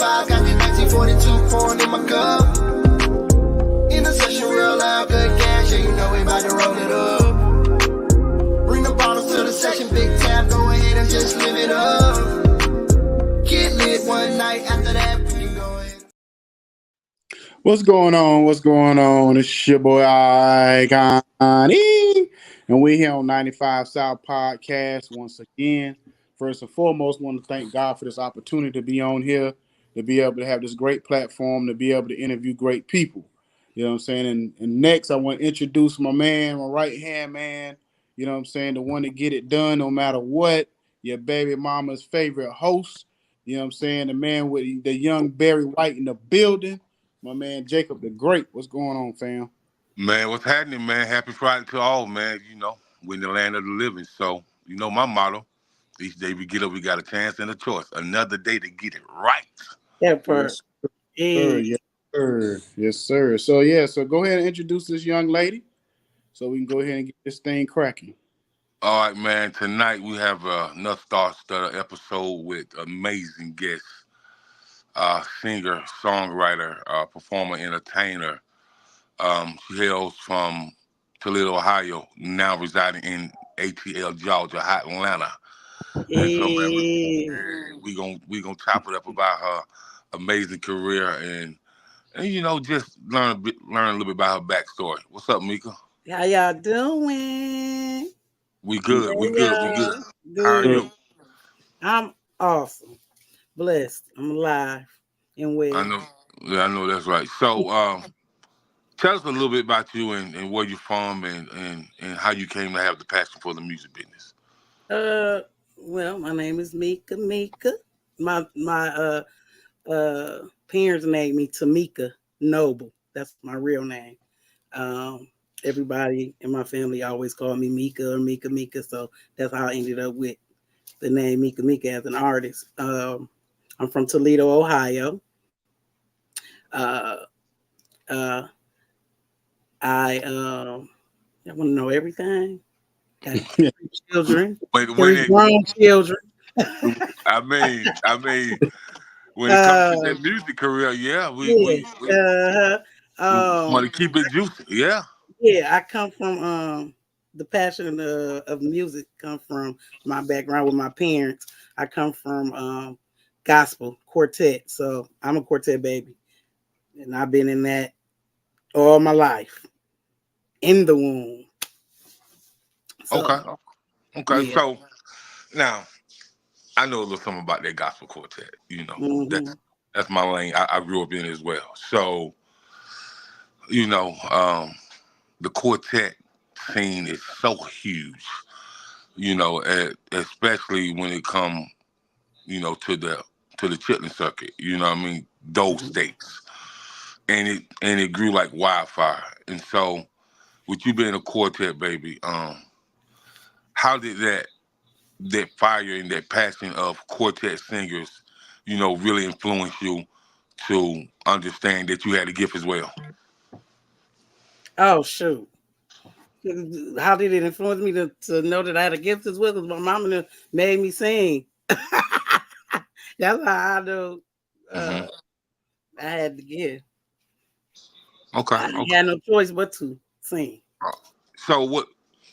95, got the 1942 pouring in my cup. In the session real loud, good gas, yeah, you know we about to roll it up. Bring the bottles to the section, big tab, go ahead and just live it up. Get lit one night, after that, we can go ahead. What's going on? What's going on? It's your boy Icon, and we're here on 95 South Podcast once again. First and foremost, I want to thank God for this opportunity to be on here, to be able to have this great platform, to be able to interview great people. You know what I'm saying? And next, I want to introduce my man, my right-hand man, you know what I'm saying, the one to get it done no matter what, your baby mama's favorite host, you know what I'm saying, the man with the young Barry White in the building. My man Jacob the Great. What's going on, fam? Man, what's happening, man? Happy Friday to all, man. You know, we're in the land of the living. So, you know my motto. Each day we get up, we got a chance and a choice. Another day to get it right. That part. Yes, sir. Yes, sir. So go ahead and introduce this young lady so we can go ahead and get this thing cracking. All right, man. Tonight we have another star-studded episode with amazing guests. Singer, songwriter, performer, entertainer. She hails from Toledo, Ohio, now residing in ATL, Georgia, hot Atlanta. And so, man, we gonna chop it up about her amazing career and you know just learn a little bit about her backstory. What's up, Meeka? How y'all doing? We good. We good. We good. Good. How are you? I'm awesome. Blessed. I'm alive and well. I know. Yeah, I know that's right. So, tell us a little bit about you and where you're from and how you came to have the passion for the music business. Well, my name is Meeka Meeka. My parents named me Tamika Noble. That's my real name. Everybody in my family always called me Meeka or Meeka Meeka, so that's how I ended up with the name Meeka Meeka as an artist. I'm from Toledo, Ohio. I want to know everything. Got children, three grown children. I mean, when it comes to that music career, yeah, we want to keep it juicy, yeah. Yeah, I come from the passion of music. Come from my background with my parents. I come from gospel quartet, so I'm a quartet baby, and I've been in that all my life, in the womb. So, okay. Yeah. So now I know a little something about that gospel quartet. You know, that's my lane. I grew up in as well. So, you know, the quartet scene is so huge. You know, especially when it comes, you know, to the Chitlin circuit. You know what I mean? Those states, and it grew like wildfire. And so, with you being a quartet baby, how did that fire and that passion of quartet singers, you know, really influence you to understand that you had a gift as well? Oh, shoot. How did it influence me to know that I had a gift as well? Because my mama made me sing. That's how I know I had the gift. Okay. I had no choice but to sing. So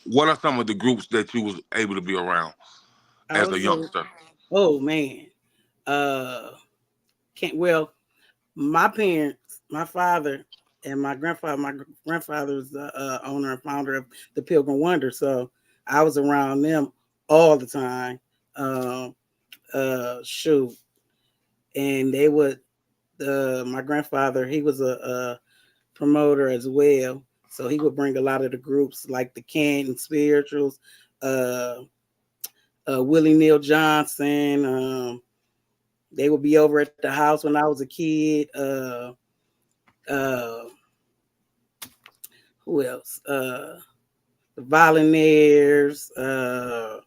what are some of the groups that you was able to be around as a youngster? Oh man. My parents, my father and my grandfather was the owner and founder of the Pilgrim Wonder. So I was around them all the time. Shoot. And they would my grandfather, he was a promoter as well. So he would bring a lot of the groups like the Canton Spirituals, Willie Neal Johnson. They would be over at the house when I was a kid. Who else? The Volunteers. The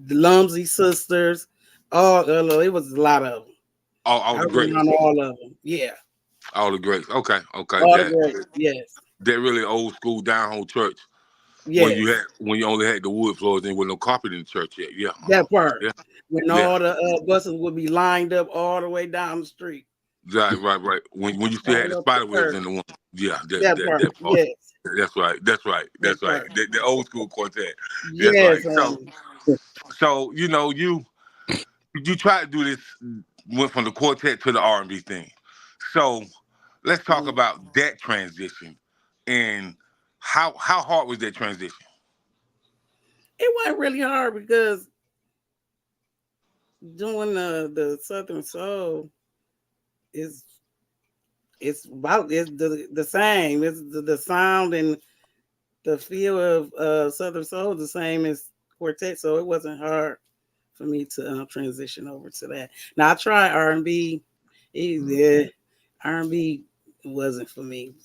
Lumsey sisters. It was a lot of them. All the greats. All of them. Yeah. All the greats. Okay. All the greats. Yes. They're really old school down home church. Yes. when you only had the wood floors and with no carpet in the church yet. Yeah. That part. Yeah. When Yeah. all the buses would be lined up all the way down the street. Right. When you still had the spider webs in the one. Yeah, that part. Yes. That's right. That part. The old school quartet. That's Yes. right. So you tried to do this, went from the quartet to the R&B thing. So let's talk about that transition and how hard was that transition? It wasn't really hard because doing the Southern Soul is it's the same. It's the sound and the feel of Southern Soul the same as quartet, so it wasn't hard for me to transition over to that. Now I tried R&B. R&B wasn't for me.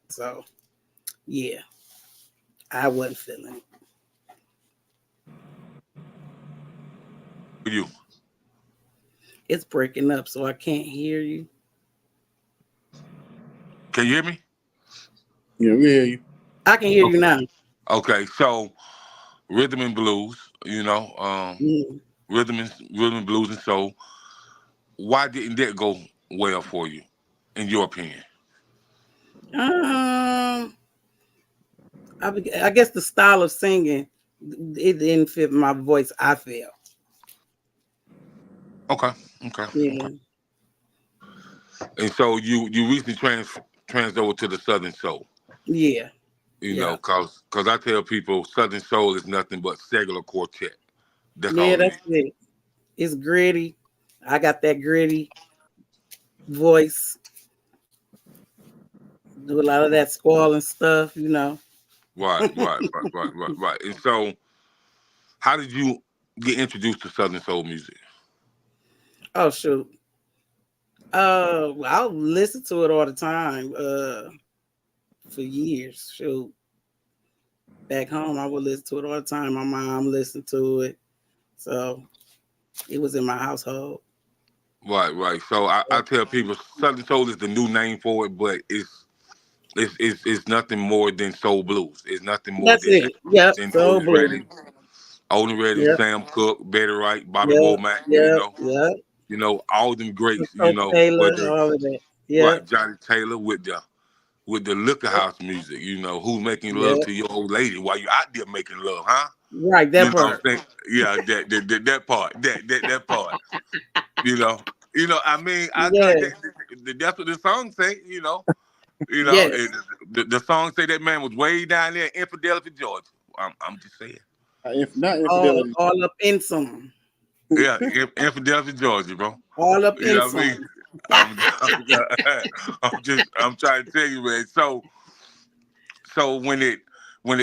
So yeah, I wasn't feeling it. For you. It's breaking up, so I can't hear you. Can you hear me? Yeah, we hear you. I can hear you now. Okay, so rhythm and blues, rhythm and blues and soul. Why didn't that go well for you, in your opinion? I guess the style of singing, it didn't fit my voice, I feel. Okay. Yeah. And so you recently trans over to the Southern Soul. Yeah. You know, cause I tell people Southern Soul is nothing but secular quartet. That's all That's it. It's gritty. I got that gritty voice. Do a lot of that squalling stuff, Right. And so, how did you get introduced to Southern Soul music? Oh shoot. I'll listen to it all the time. For years. Shoot. Back home, I would listen to it all the time. My mom listened to it. So it was in my household. Right. So I tell people Southern Soul is the new name for it, but it's nothing more than soul blues. It's nothing more That's it. Yep. than Soul blues. Oldie Reddy, Yep. Sam Cooke, Betty Wright, Bobby Yep. Womack, Yep. All them greats, Taylor, all of that. Yeah. Right, Johnny Taylor with the liquor house music, who's making love to your old lady while you out there making love, huh? Right, that part. What I'm saying? Yeah, that part. That part. I mean, I that's what the song say, Yes. the song say that man was way down there in Infidelity, Georgia. I'm just saying. Not infidelity. All up in some. Yeah, Infidelity, Georgia, bro. All up in What I mean? I'm trying to tell you, man. So when it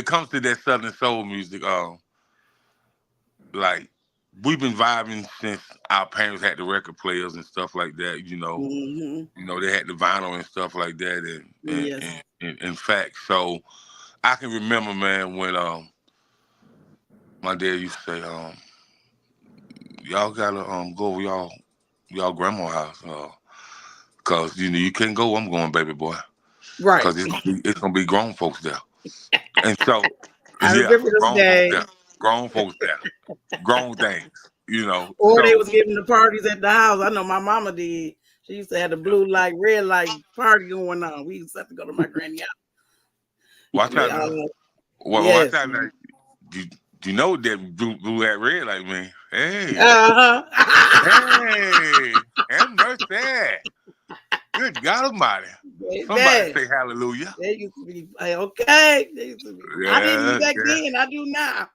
comes to that Southern Soul music, like we've been vibing since our parents had the record players and stuff like that. They had the vinyl and stuff like that, and in fact, so I can remember, man, when my dad used to say, y'all gotta go over y'all grandma's house, cause you can't go. I'm going, baby boy, right? Cause it's gonna be grown folks there, and so I remember this day. Grown folks there, grown things, Or they was giving the parties at the house. I know my mama did. She used to have the blue light, red light party going on. We used to have to go to my granny house. Watch out! Watch out! You know that blue that red light, man. Hey. Hey. Have mercy. Good God Almighty. Somebody say hallelujah. They used to be okay. I didn't back then. I do now.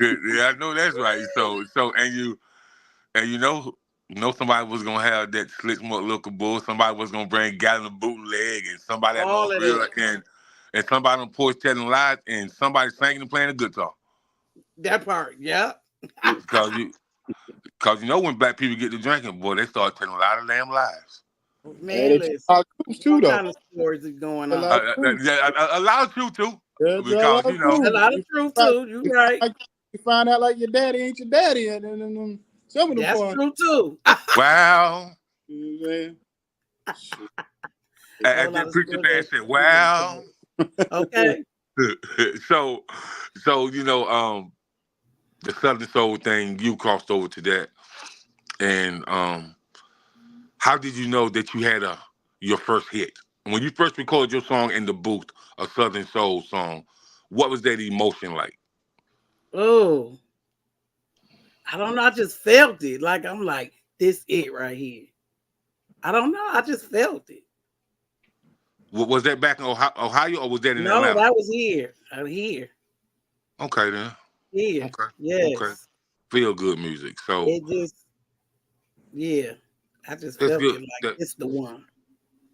Yeah, I know that's right. So and you know somebody was gonna have that slick smoke local bull. Somebody was gonna bring gallon of bootleg, and somebody had no grill, and somebody on the porch telling lies, and somebody singing and playing a guitar. That part, yeah. Because when black people get to drinking, boy, they start telling a lot of damn lies. Man, listen, what kind of stories is going on? A lot of truth too. Because a lot of truth too. You right. You find out like your daddy ain't your daddy, and some of them. That's true too. Wow. And that preacher man said, "Wow." Okay. so the Southern Soul thing, you crossed over to that, and how did you know that you had your first hit when you first recorded your song in the booth, a Southern Soul song? What was that emotion like? Oh, I don't know. I just felt it. Like I'm like, this it right here. I don't know. I just felt it. Was that back in Ohio or was that in No, Atlanta? that was here. I'm here. Okay then. Here. Okay. Okay. Yes. Feel good music. So It just, yeah. I just it's felt good. it like it's the one.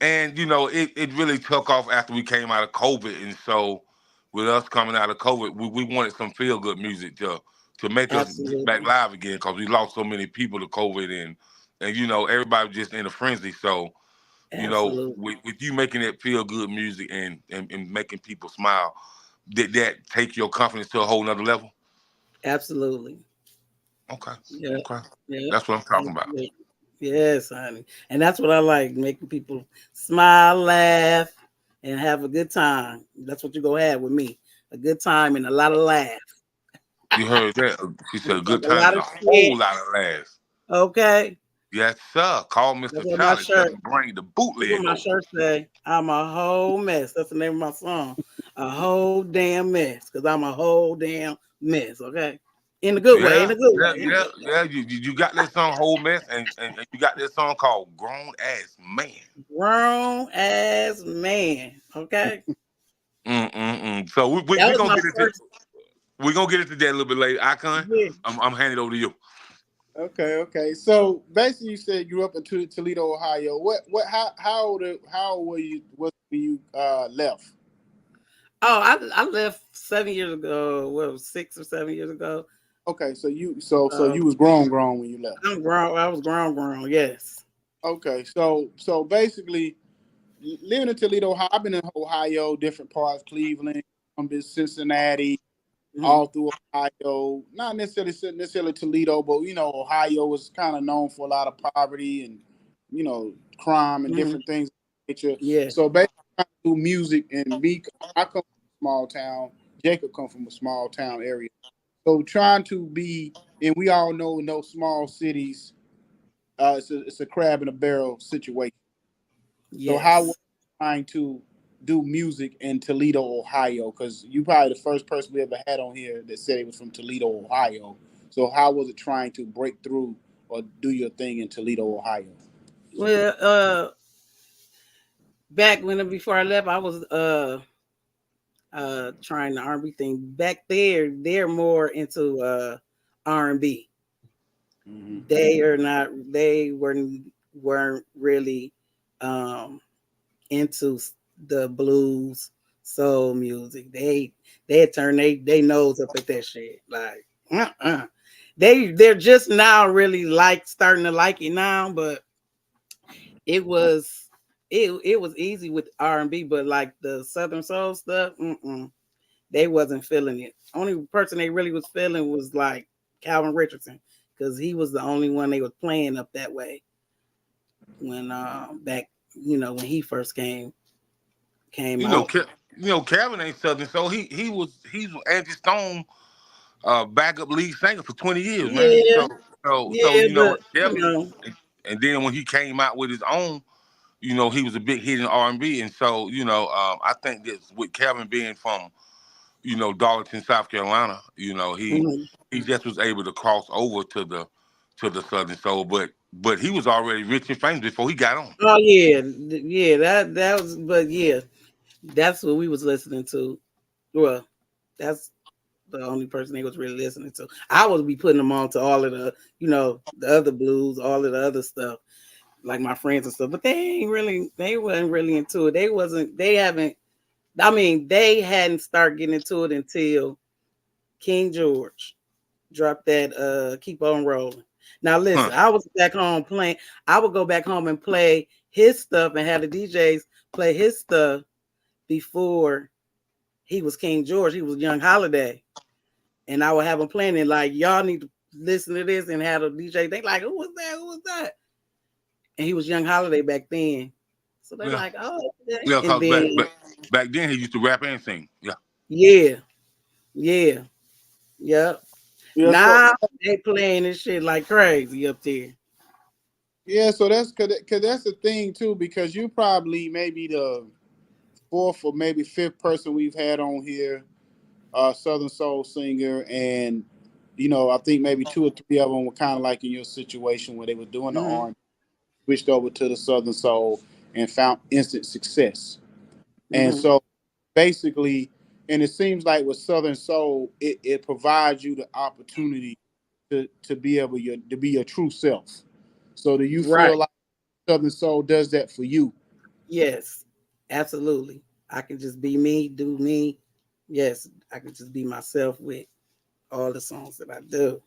And it really took off after we came out of COVID. And so with us coming out of COVID, we wanted some feel good music to make us get back Absolutely. live again because we lost so many people to COVID and everybody was just in a frenzy. So, Absolutely. with you making that feel good music and making people smile, did that take your confidence to a whole nother level? Absolutely. Okay. Yeah. Okay. Yeah. That's what I'm talking about. Absolutely. Yes, honey. And that's what I like, making people smile, laugh, and have a good time. That's what you're gonna have with me. A good time and a lot of laugh. You heard that? She said a Like good a time lot and a of shit. whole lot of laughs. Okay. Yes, sir. Call That's Mr. what my Tyler. Tell shirt. him bring the That's what bootleg my over. shirt say. I'm a whole mess. That's the name of my song. A whole damn mess. Because I'm a whole damn mess. Okay. In a good way. In Yeah, a good yeah, way. In a yeah, good way. yeah. You got that song Whole Mess and you got this song called Grown Ass Man. Grown ass man. Okay. Mm-mm-mm. So That we was gonna my get into first. that a little bit later. Icon, Yeah. I'm handing it over to you. Okay. So basically, you said you grew up in Toledo, Ohio. How old were you when you left? Oh, I left 7 years ago. Well, 6 or 7 years ago. Okay, so Um, you was grown when you left. I'm grown. I was grown. Yes. Okay, so basically, living in Toledo, Ohio, I've been in Ohio, different parts, Cleveland, Columbus, Cincinnati, Mhm. all through Ohio. Not necessarily Toledo, but Ohio was kind of known for a lot of poverty and crime and Mhm. different things of that nature. Yeah. So basically, I do music and I come from a small town. Jacob come from a small town area. So trying to be, and we all know in those small cities, it's a crab in a barrel situation. So how was Yes. it trying to do music in Toledo, Ohio? Because you probably the first person we ever had on here that said he was from Toledo, Ohio. So how was it trying to break through or do your thing in Toledo, Ohio? Well, back when before I left, I was trying the R&B thing. Back there, they're more into R&B. Mm-hmm. They are not. They weren't really um into the blues, soul music. They had turned they nose up at that shit. Like they're just now really like starting to like it now, but it was it was easy with R&B, but like the Southern Soul stuff, they wasn't feeling it. Only person they really was feeling was like Calvin Richardson, because he was the only one they was playing up that way when back when he first came You know, out. Ke- Kevin ain't Southern, so he's Angie Stone backup lead singer for 20 years, man. Yeah, So yeah, but Kevin, and then when he came out with his own, he was a big hit in R&B, and so I think that with Kevin being from Darlington, South Carolina, mhm. he just was able to cross over to the Southern Soul, but he was already rich and famous before he got on. Oh yeah, yeah. That was, but yeah, that's what we was listening to. Well, that's the only person they was really listening to. I would be putting them on to all of the other blues, all of the other stuff, like my friends and stuff. But they wasn't really into it. They hadn't started getting into it until King George dropped that Keep On Rolling. Now listen, Huh. I was back home playing. I would go back home and play his stuff and have the DJs play his stuff before he was King George. He was Young Holiday. And I would have them playing it like, y'all need to listen to this, and have a DJ. They like, who was that? Who was that? And he was Young Holiday back then. So they're Yeah, like, oh, okay. yeah, And cause then back then he used to rap and sing. Yeah. Yeah, yeah, yep. Yeah, Now they playing this shit like crazy up there. so that's cause that's the thing too, because you probably maybe the fourth or maybe fifth person we've had on here, Southern Soul singer, and I think maybe two or three of them were kind of like in your situation where they were doing the Mm-hmm. R, switched over to the Southern Soul and found instant success. And Mm-hmm. so basically, and it seems like with Southern Soul, it provides you the opportunity to be able to be your true self. So do you feel Right. like Southern Soul does that for you? Yes. Absolutely. I can just be me, do me. Yes, I can just be myself with all the songs that I do.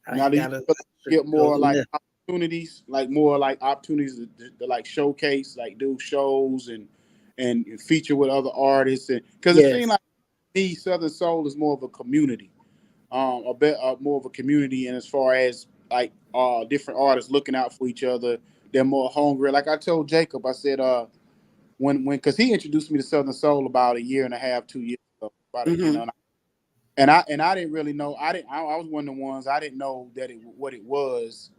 I Now ain't do you gotta feel like you get go more through like nothing. opportunities, like more like opportunities to like showcase, like do shows and feature with other artists, and because it seems Yes. like me, Southern Soul is more of a community, a bit more of a community, and as far as like different artists looking out for each other, they're more hungry. Like I told Jacob, I said when because he introduced me to Southern Soul about a year and a half, 2 years ago, about a, Mm-hmm. and I didn't really know. I was one of the ones I didn't know that what it was.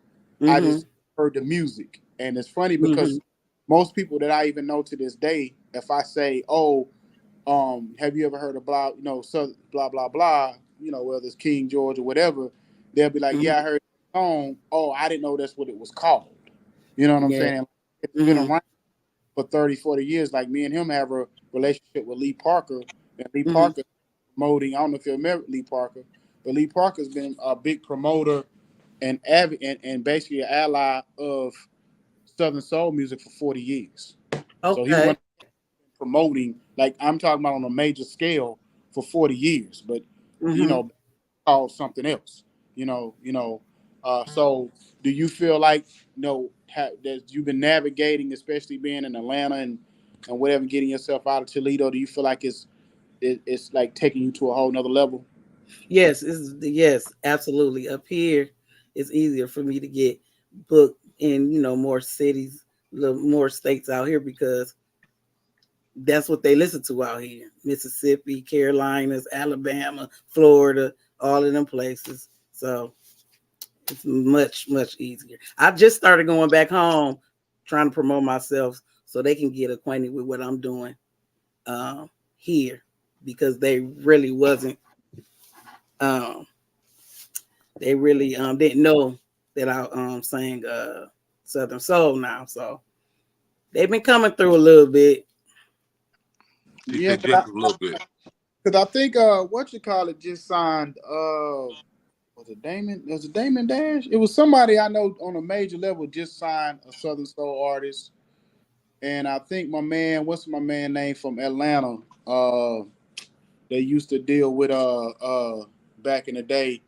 I Mm-hmm. just heard the music, and it's funny Mm-hmm. because most people that I even know to this day, if I say, "Oh, have you ever heard of blah, so blah blah blah," whether it's King George or whatever, they'll be like, "Yeah, I Mm-hmm. heard the song. Oh, I didn't know that's what it was called." You know what I'm Yeah. saying? It's been Mm-hmm. around for 30, 40 years. Like me and him have a relationship with Lee Parker, and Lee Mm-hmm. Parker promoting. I don't know if you remember Lee Parker, but Lee Parker's been a big promoter and basically an ally of Southern Soul music for 40 years. So he's Okay. one promoting, like I'm talking about on a major scale for 40 years, but you Mm-hmm. know, called something else. So do you feel like that you've been navigating, especially being in Atlanta and whatever, getting yourself out of Toledo? Do you feel like it's like taking you to a whole nother level? Yes, absolutely. Up here, it's easier for me to get booked in, more cities, little more states out here because that's what they listen to out here. Mississippi, Carolinas, Alabama, Florida, all of them places. So it's much, much easier. I just started going back home trying to promote myself so they can get acquainted with what I'm doing here because um, they really didn't know that I sang Southern Soul now. So they've been coming through a little bit. She Yeah, said just a little bit. because I think what you call it just signed was it Damon? Was it Damon Dash? It was somebody I know on a major level just signed a Southern Soul artist, and I think my man, what's my man name from Atlanta? They used to deal with back in the day.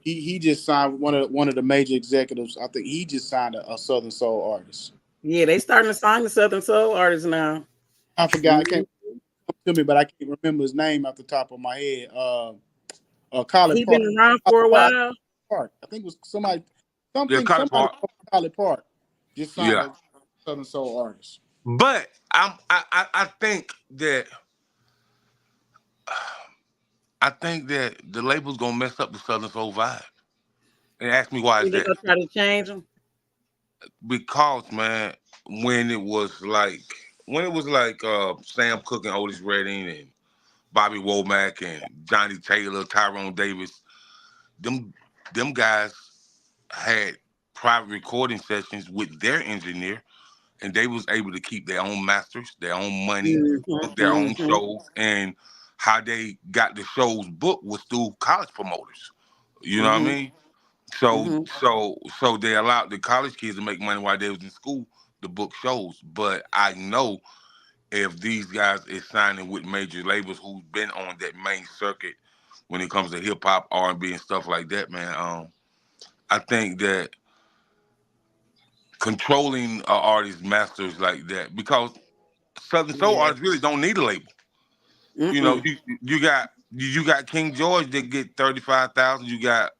He just signed one of the major executives. I think he just signed a Southern Soul artist. Yeah, they starting to sign the Southern Soul artists now. I forgot. I Mhm. can't to me, but I can't remember his name off the top of my head. Colin He been Park. around for a Colin while. Park. I think it was Yeah, College somebody Park. from Colin Park just signed Yeah, a Southern Soul artist. but I think that the label's gonna mess up the Southern Soul vibe. And ask me why is Think they that? gonna try to change them? Because man, when it was like Sam Cooke and Otis Redding and Bobby Womack and Johnny Taylor, Tyrone Davis, them them guys had private recording sessions with their engineer, and they was able to keep their own masters, their own money, book their own Mm-hmm. shows, and how they got the shows booked was through college promoters. You know what I Mm-hmm. mean? So Mm-hmm. so they allowed the college kids to make money while they was in school to book shows. But I know if these guys is signing with major labels who's been on that main circuit when it comes to hip hop, R&B, and stuff like that, man. I think that controlling an artist masters like that because Southern Soul Yeah. artists really don't need a label. You know, Mm-mm. you got King George that get 35,000. You got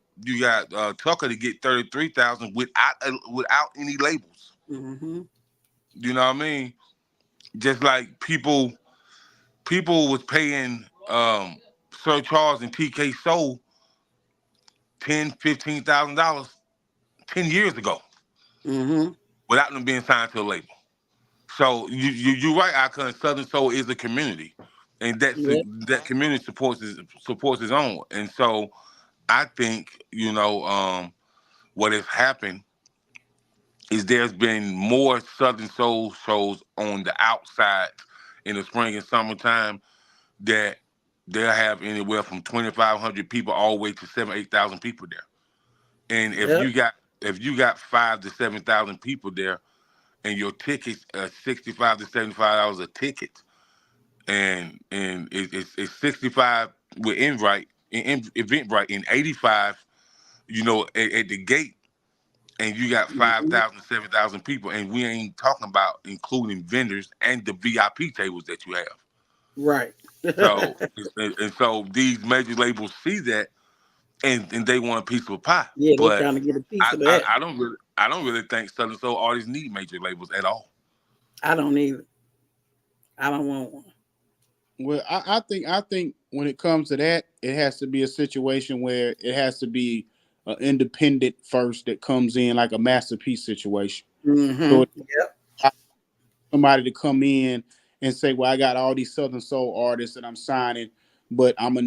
Tucker to get 33,000 without any labels. Mm-hmm. You know what I mean? Just like people was paying Sir Charles and TK sold $10,000, $15,000 10 years ago without them being signed to a label. So you're right, Icon. Southern Soul is a community, and that community supports its own. And so I think what has happened is there's been more Southern Soul shows on the outside in the spring and summertime that they'll have anywhere from 2,500 people all the way to 7,000-8,000 people there. And if you got 5,000 to 7,000 people there, and your tickets are $65 to $75 a ticket, and it's 65 with Eventbrite, and 85, at the gate, and you got 5,000 to 7,000 people, and we ain't talking about including vendors and the VIP tables that you have. Right. So and so these major labels see that, and they want a piece of a pie. Yeah, they're But trying to get a piece of that. I don't really think Southern Soul artists need major labels at all. I don't either. I don't want one. Well, I think when it comes to that, it has to be a situation where it has to be an independent first that comes in like a masterpiece situation. So somebody to come in and say, "Well, I got all these Southern Soul artists that I'm signing, but I'm gonna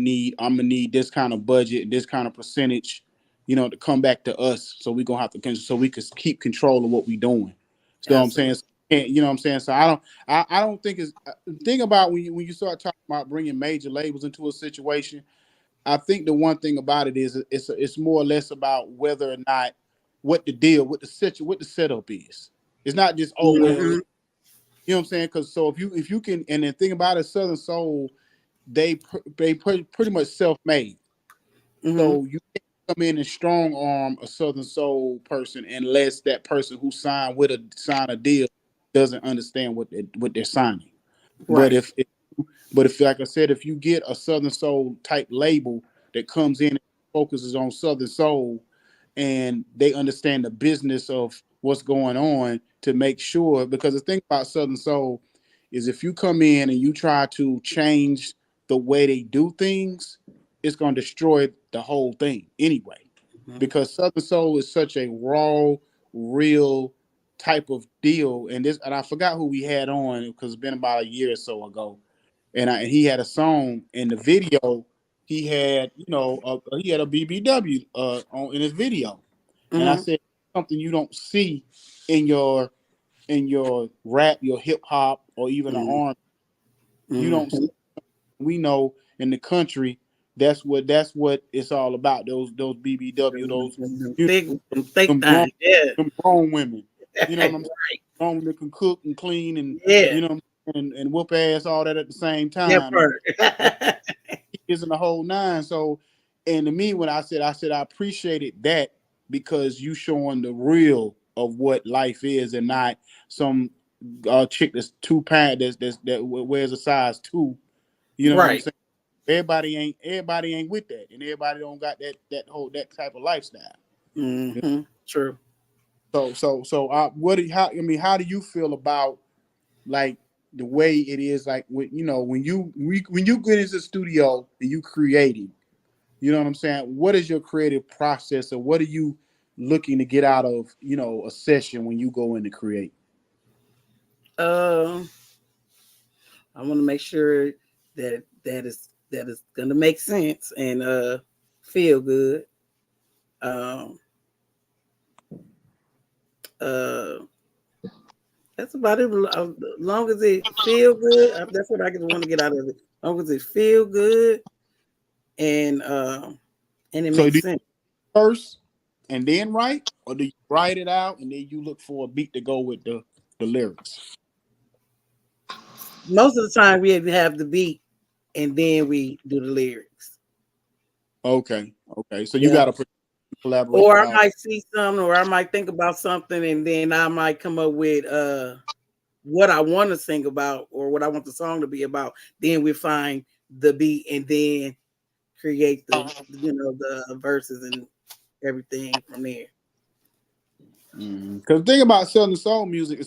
need this kind of budget, this kind of percentage, to come back to us. So we're gonna have to so we can keep control of what we're doing." So I'm saying. You know what I'm saying? So I don't think it's think about when you start talking about bringing major labels into a situation. I think the one thing about it is it's more or less about whether or not what the setup is. It's not just you know what I'm saying? Because so if you can, and the thing about it, Southern Soul, they pretty much self-made. So you can't come in and strong arm a Southern Soul person unless that person who signed a deal doesn't understand what they're signing. Right. But if like I said, if you get a Southern Soul type label that comes in and focuses on Southern Soul, and they understand the business of what's going on to make sure, because the thing about Southern Soul is if you come in and you try to change the way they do things, it's going to destroy the whole thing anyway. Because Southern Soul is such a raw, real type of deal, and I forgot who we had on because it's been about a year or so ago, and he had a song in the video. He had he had a BBW in his video, and I said something you don't see in your rap, your hip hop, or even the R&B. You don't see. We know in the country that's what it's all about. Those BBW, those them grown women. You know what I'm saying? Grown women can cook and clean and and whoop ass all that at the same time. Isn't the whole nine. So, and to me, when I said I appreciated that because you showing the real of what life is and not some chick that's 2 pound that wears a size 2. You know what I'm saying? Everybody ain't with that, and everybody don't got that type of lifestyle. True. So how do you feel about like the way it is, like when you get into the studio and you creating, you know what I'm saying? What is your creative process, or what are you looking to get out of a session when you go in to create? I want to make sure that is going to make sense and feel good. That's about it. As long as it feel good, that's what I want to get out of it. As long as it feel good and it makes sense. First and then write, or do you write it out and then you look for a beat to go with the lyrics? Most of the time we have the beat and then we do the lyrics. Okay. So you got to collaborate. Or I might see something, or I might think about something, and then I might come up with what I want to sing about or what I want the song to be about. Then we find the beat and then create the the verses and everything from there. Because the thing about Southern Soul music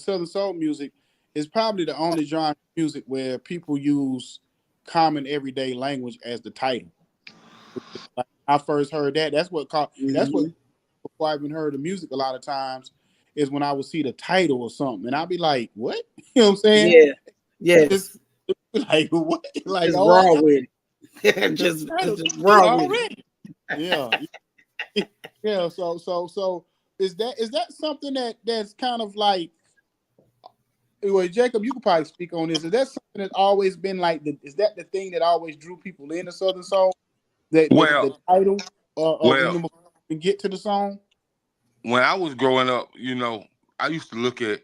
is probably the only genre of music where people use common everyday language as the title. Like, I first heard that. That's what before I even heard the music. A lot of times is when I would see the title or something, and I'd be like, "What?" You know what I'm saying? Yeah. Yes. It's like what? Like Just raw with it. the just title raw with already. Yeah, yeah. So is that something that's kind of like? Well, Jacob, you could probably speak on this. Is that something that's always been like? Is that the thing that always drew people into Southern Soul? That the Well, title, well, even before we get to the song. when I was growing up, I used to look at,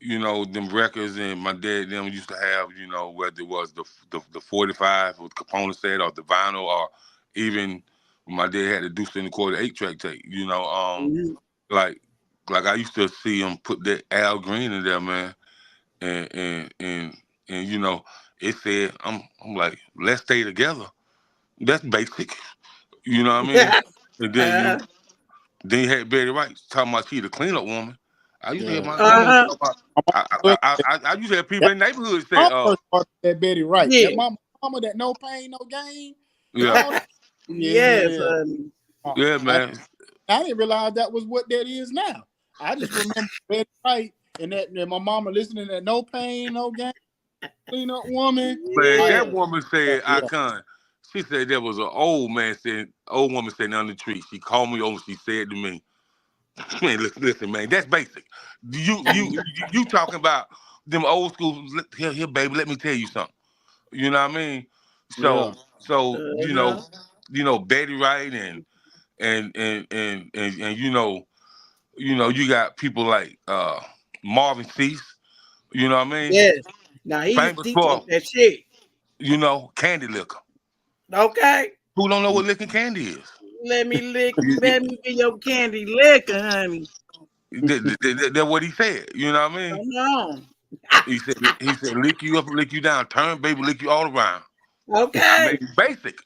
them records, and my dad them used to have, whether it was the 45 with component set or the vinyl, or even when my dad had the Deuce in the Quarter 8-track tape, Mhm. like I used to see him put that Al Green in there, man, and it said, I'm like, let's stay together. That's basic, you know what I mean? And then uh, then you had Betty Wright talking about she the cleanup woman. I used to hear Yeah, my grandma uh, talk about. but I used to have people that in the neighborhood say, my first part of that Betty Wright. That yeah. mama that no pain, no gain, and yeah, all that. Yes. Yeah, yeah, I, man, I didn't realize that was what that is now. I just remember Betty Wright and my mama listening to no pain, no gain, clean up woman. man. Like, That woman yeah, said, yeah, "Icon." She said there was an old woman sitting under the tree. She called me over. She said to me, "Man, listen, man, that's basic. You talking about them old school? Here, baby, let me tell you something. You know what I mean? yeah. So uh-huh. Betty Wright and you got people like Marvin Cease, you know what I mean? Yes. Now Famous he for, talked that shit. candy liquor. Okay. Who don't know what licking candy is? Let me be your candy liquor, honey. That's what he said, you know what I mean? Come on. He said lick you up, lick you down, turn baby, lick you all around. I Okay. mean, basic.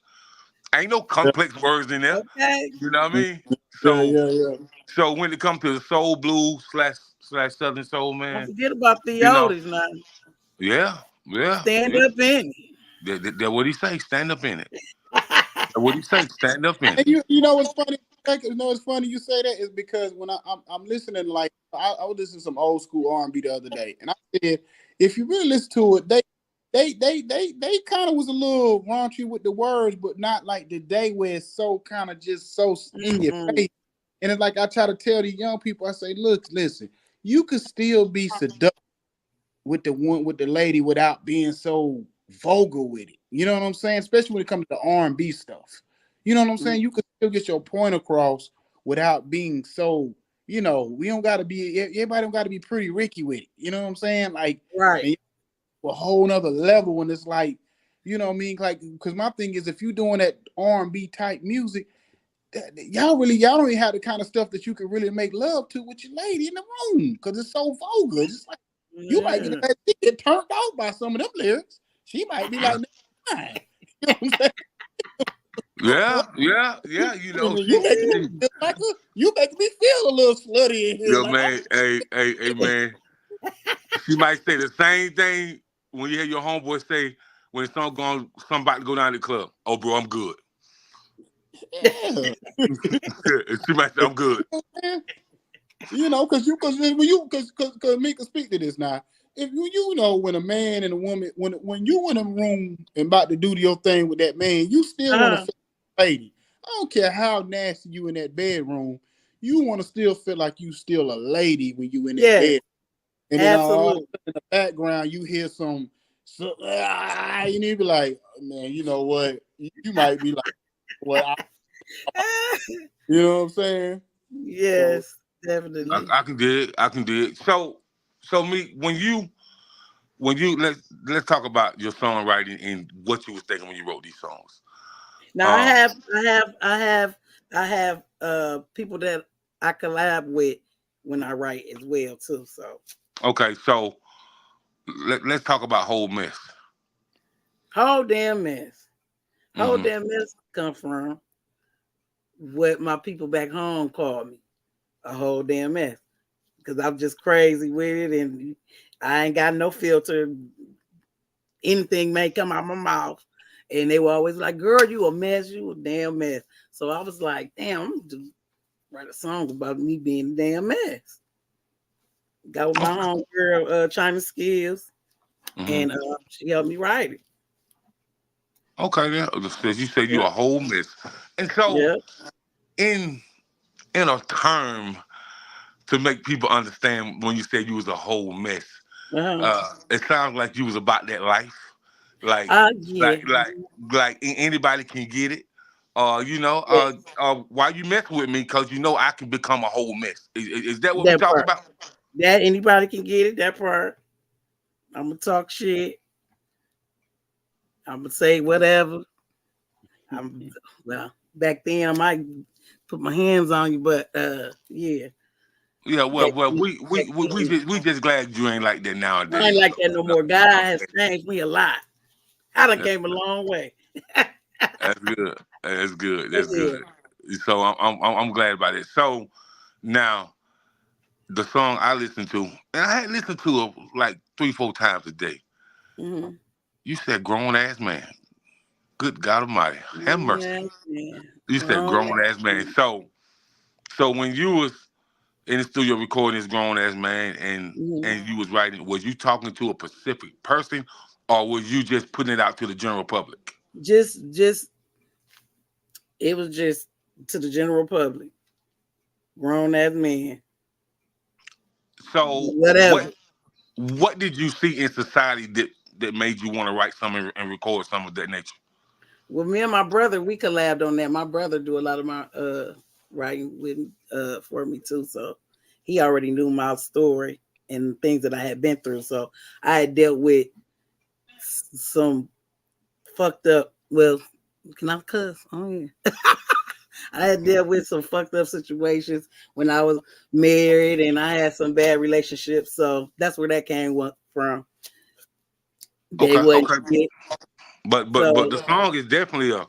Ain't no complex words in there. Okay. You know what I mean? Yeah, So yeah, yeah. so when it comes to the soul blues slash Southern soul, Don't man, forget about the you know, Otis now. yeah, yeah, Stand yeah. up in That what he say. Stand up in it. That what he say. Stand up in And it. you know what's funny? You know what's funny you say that is because when I'm listening, like I was listening to some old school R&B the other day, and I said if you really listen to it, they kind of was a little raunchy with the words, but not like today where it's so kind of just so in your Mm-mm. face. And it's like I try to tell the young people, I say, look, listen, you could still be seductive with the lady without being so vulgar with it. You know what I'm saying? Especially when it comes to the R&B stuff. You know what I'm saying? You could still get your point across without being so. We don't got to be. Everybody don't got to be pretty Ricky with it. You know what I'm saying? Like, Right. and a whole nother level when it's like, you know what I mean? Like, because my thing is, if you're doing that R&B type music, y'all don't even have the kind of stuff that you can really make love to with your lady in the room because it's so vulgar. It's just like you might Mm. get turned off by some of them lyrics. She might be like, "Nah." You know what I'm saying? Yeah, yeah, yeah. You making me feel like you making me feel a little slutty in here. Yo, Like, man, hey, man. She might say the same thing when you hear your homeboy say when it's somebody go down to the club. Oh, bro, I'm good. yeah. She might say I'm good. Because when you because me can speak to this now. If you know when a man and a woman when you in a room and about to do your thing with that man, you still want to Uh-huh. feel like a lady. I don't care how nasty you in that bedroom, you want to still feel like you still a lady when you in that Yes. bed. And then all Absolutely. in the background you hear you need to be like, man, you know what? You might be like, well, you know what I'm saying? So Yes, definitely. I can dig. I can dig. So me when you let's talk about your songwriting and what you was thinking when you wrote these songs. Now Um, I have people that I collab with when I write as well too. So okay, so let's talk about Whole Mess. whole damn mess. Whole Hmm. damn mess come from what my people back home call me. A whole damn mess. Because I'm just crazy with it and I ain't got no filter anything may come out my mouth. And they were always like, girl, you a mess, you a damn mess. So I was like, damn, I'm gonna write a song about me being a damn mess. Got with my homegirl, China Skills, and she helped me write it. Okay, then you said you a whole mess. And so in a term to make people understand when you said you was a whole mess, it sounds like you was about that life. Like yeah. like anybody can get it. Why you mess with me? Because you know I can become a whole mess. Is that what we talking about? That anybody can get it, that part. I'm gonna talk shit. I'm gonna say whatever. Well, back then I might put my hands on you, but yeah. Yeah, well, we just glad you ain't like that nowadays. I ain't like that no more. God has changed me a lot. I done came a long way. That's good. That's good. That's good. So I'm glad about it. So now the song I listen to, and I had listened to it like 3-4 times a day. Mm-hmm. You said grown ass man. Good God Almighty, have mercy. Yeah. You said grown ass man. So when you was in the studio recording this grown ass man, and you was writing, was you talking to a specific person, or was you just putting it out to the general public? Just it was just to the general public. Grown ass man. So whatever. What did you see in society that made you want to write something and record some of that nature? Well, me and my brother, we collabed on that. My brother do a lot of my writing with for me too. So he already knew my story and things that I had been through. So I had dealt with some fucked up. Well, can I cuss? Oh yeah. I had dealt with some fucked up situations when I was married, and I had some bad relationships. So that's where that came from. Okay. But the song is definitely a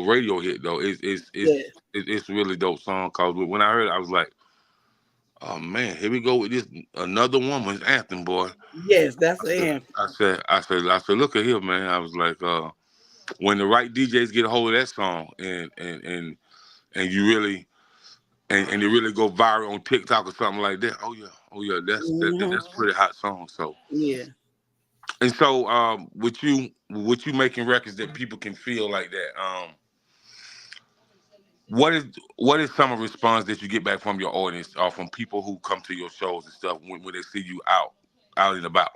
radio hit though. It's really dope song. Cause when I heard it, I was like, oh man, here we go with this another woman's anthem, boy. Yes, that's the anthem. I said, look at here, man. I was like, when the right DJs get a hold of that song and you really and it really go viral on TikTok or something like that. Oh yeah, that's a pretty hot song. So yeah. And so with you making records that people can feel like that, what is some of the response that you get back from your audience or from people who come to your shows and stuff when they see you out and about?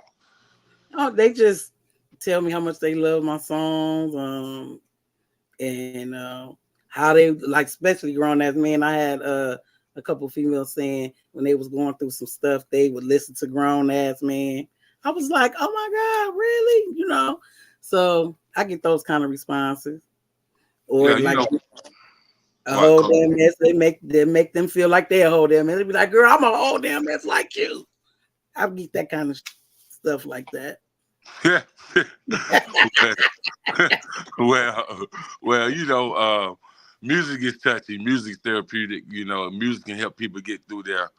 Oh, they just tell me how much they love my songs, and how they like, especially grown as men. I had a couple of females saying when they was going through some stuff, they would listen to Grown Ass Man. I was like, oh my God, really? You know? So I get those kind of responses. Or a whole damn mess. They make them feel like they're a whole damn mess. They be like, girl, I'm a whole damn mess like you. I get that kind of stuff like that. Yeah. well, music is touchy. Music's therapeutic. Music can help people get through their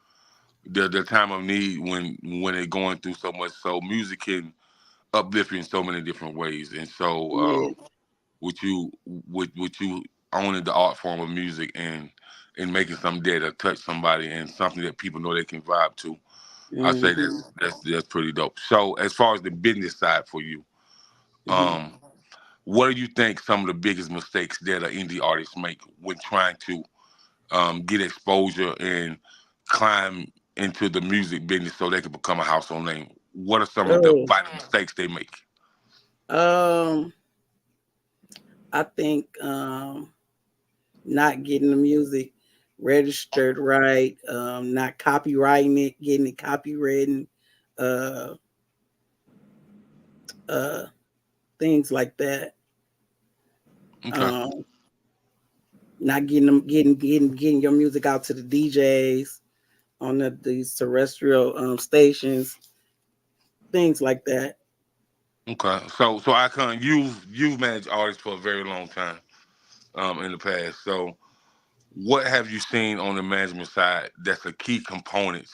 time of need when they're going through so much. So music can uplift you in so many different ways. And so with you owning the art form of music and making something there to touch somebody and something that people know they can vibe to, I say that's pretty dope. So as far as the business side for you, what do you think some of the biggest mistakes that an indie artist make when trying to get exposure and climb into the music business so they can become a household name? What are some of the vital mistakes they make? I think not getting the music registered right, not copywriting it, getting it copywritten, things like that. Okay. Not getting your music out to the DJs on these terrestrial stations, things like that. Okay. So Icon, you've managed artists for a very long time in the past. So what have you seen on the management side that's a key component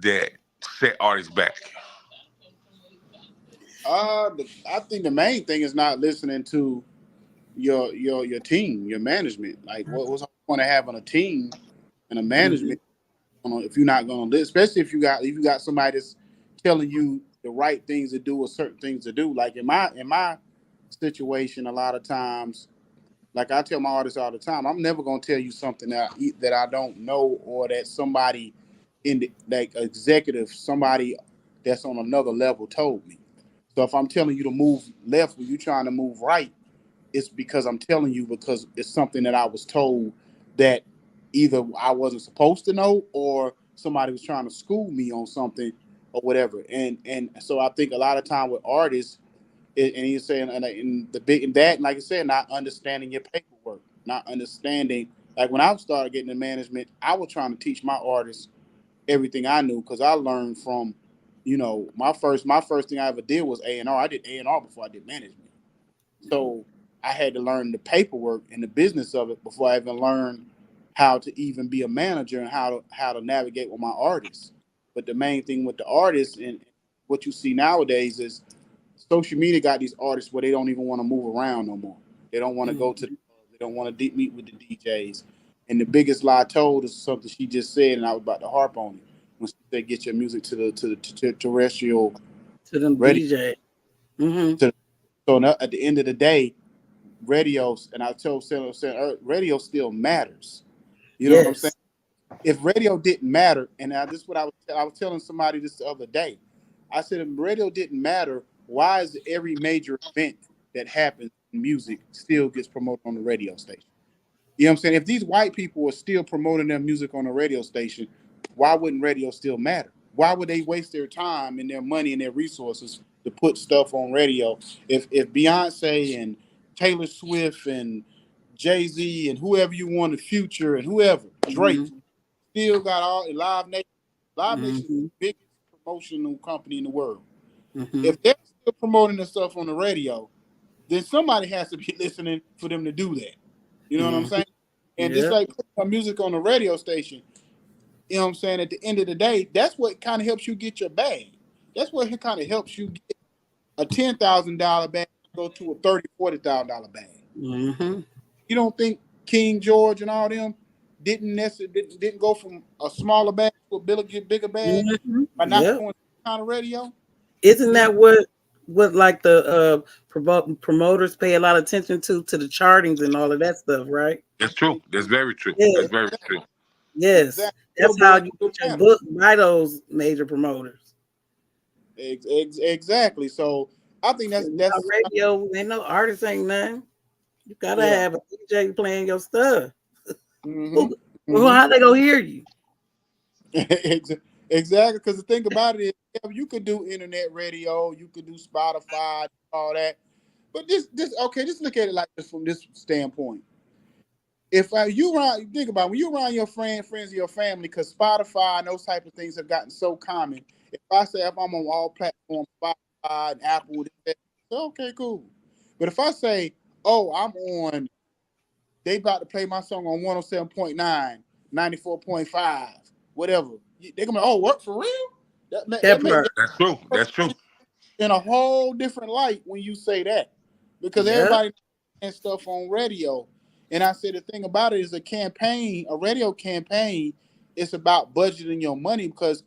that set artists back? I think the main thing is not listening to your team, your management. Like, what's the point of having a team and a Mm-hmm. management if you're not going to live, especially if you got somebody that's telling you the right things to do or certain things to do. Like in my situation, a lot of times, like I tell my artists all the time, I'm never going to tell you something that I don't know or that somebody in the, like executive, somebody that's on another level told me. So if I'm telling you to move left when you're trying to move right, it's because I'm telling you because it's something that I was told that either I wasn't supposed to know or somebody was trying to school me on something or whatever. And so I think a lot of time with artists, and he's saying and the big and that, like I said, not understanding your paperwork, not understanding. Like when I started getting in management, I was trying to teach my artists everything I knew because I learned from, my first thing I ever did was A&R. I did A&R before I did management. So I had to learn the paperwork and the business of it before I even learned how to even be a manager and how to navigate with my artists. But the main thing with the artists and what you see nowadays is social media got these artists where they don't even want to move around no more. They don't want to go to the clubs. They don't want to meet with the DJs. And the biggest lie told is something she just said, and I was about to harp on it when she said, "Get your music to the terrestrial To them radio." DJ. Mm-hmm. So at the end of the day, radios, and I told Senator saying radio still matters. You know what I'm saying? Yes. If radio didn't matter, and this is what I was telling somebody this the other day. I said if radio didn't matter, why is every major event that happens in music still gets promoted on the radio station? You know what I'm saying? If these white people are still promoting their music on the radio station, why wouldn't radio still matter? Why would they waste their time and their money and their resources to put stuff on radio? If Beyonce and Taylor Swift and Jay-Z and whoever you want, the Future and whoever, Drake, Mm-hmm. still got all Live Nation. Live Nation is Mm-hmm. the biggest promotional company in the world. Mm-hmm. If they're still promoting the stuff on the radio, then somebody has to be listening for them to do that. You know what I'm Mm-hmm. saying? And just Yeah. like putting my music on the radio station, you know what I'm saying? At the end of the day, that's what kind of helps you get your bag. That's what kind of helps you get a $10,000 bag go to a $30,000-$40,000 bag. Mm-hmm. You don't think King George and all them didn't necessarily didn't go from a smaller bag to a bigger bag Mm-hmm. by not Yep. doing that kind of radio? Isn't You know, that what like the promoters pay a lot of attention to the chartings and all of that stuff, right? That's true. That's very true. Yeah. That's very true. Yes. exactly. That's how Billboard you still get your matters. book by those major promoters. Exactly. So I think that's Without that's radio, ain't no artist, ain't nothing. You gotta yeah. have a DJ playing your stuff. hmm Who, hmm how they gonna hear you? Exactly, because the thing about it is, yeah, you could do internet radio, you could do Spotify, all that. But this okay, just look at it like this from this standpoint. If you around, think about it, when you around your friends and your family, because Spotify and those type of things have gotten so common. If I say if I'm on all platforms, Spotify and Apple, okay, cool. But if I say, oh, I'm on, they about to play my song on 107.9, 94.5, whatever. They're gonna be, oh, what for real? That That make part. that That's true. That's true. in a whole different light when you say that. Because Yeah. everybody and stuff on radio. And I said the thing about it is a radio campaign, it's about budgeting your money because